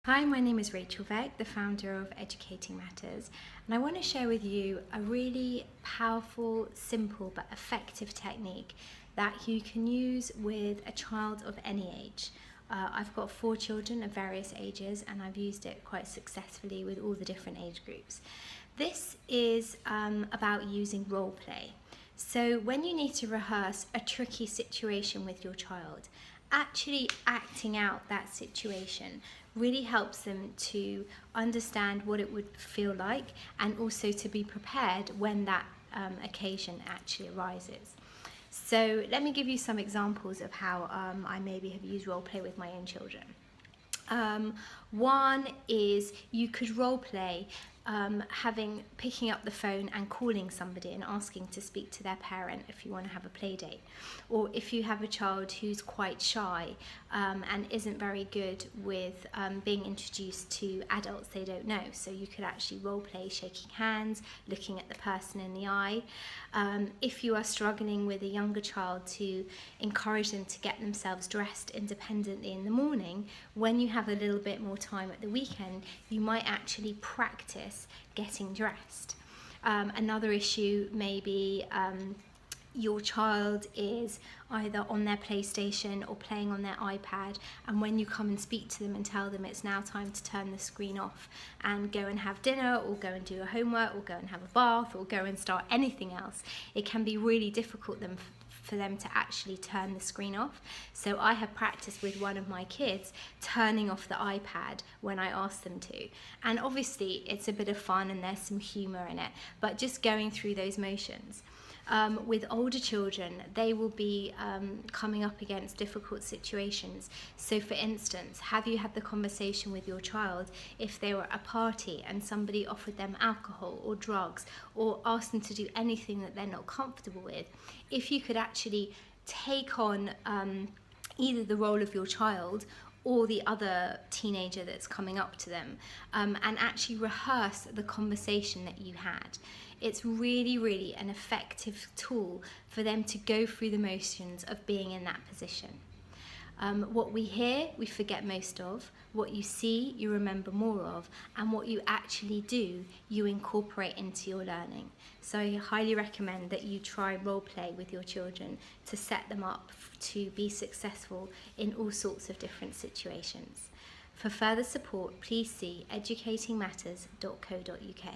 Hi, my name is Rachel Vegg, the founder of Educating Matters, and I want to share with you a really powerful, simple but effective technique that you can use with a child of any age. I've got 4 children of various ages and I've used it quite successfully with all the different age groups. This is about using role play. So when you need to rehearse a tricky situation with your child, actually acting out that situation really helps them to understand what it would feel like and also to be prepared when that occasion actually arises. So let me give you some examples of how I maybe have used role play with my own children. One is you could role play picking up the phone and calling somebody and asking to speak to their parent if you want to have a play date, or if you have a child who's quite shy and isn't very good with being introduced to adults they don't know, so you could actually role play shaking hands, looking at the person in the eye. If you are struggling with a younger child, to encourage them to get themselves dressed independently in the morning, when you have a little bit more time at the weekend, you might actually practice getting dressed. Another issue may be your child is either on their PlayStation or playing on their iPad, and when you come and speak to them and tell them it's now time to turn the screen off and go and have dinner or go and do your homework or go and have a bath or go and start anything else, it can be really difficult for them to actually turn the screen off. So I have practiced with one of my kids turning off the iPad when I ask them to. And obviously it's a bit of fun and there's some humour in it, but just going through those motions. With older children, they will be coming up against difficult situations. So for instance, have you had the conversation with your child if they were at a party and somebody offered them alcohol or drugs or asked them to do anything that they're not comfortable with? If you could actually take on either the role of your child or the other teenager that's coming up to them, and actually rehearse the conversation that you had. It's really an effective tool for them to go through the motions of being in that position. What we hear, we forget most of. What you see, you remember more of. And what you actually do, you incorporate into your learning. So I highly recommend that you try role play with your children to set them up to be successful in all sorts of different situations. For further support, please see educatingmatters.co.uk.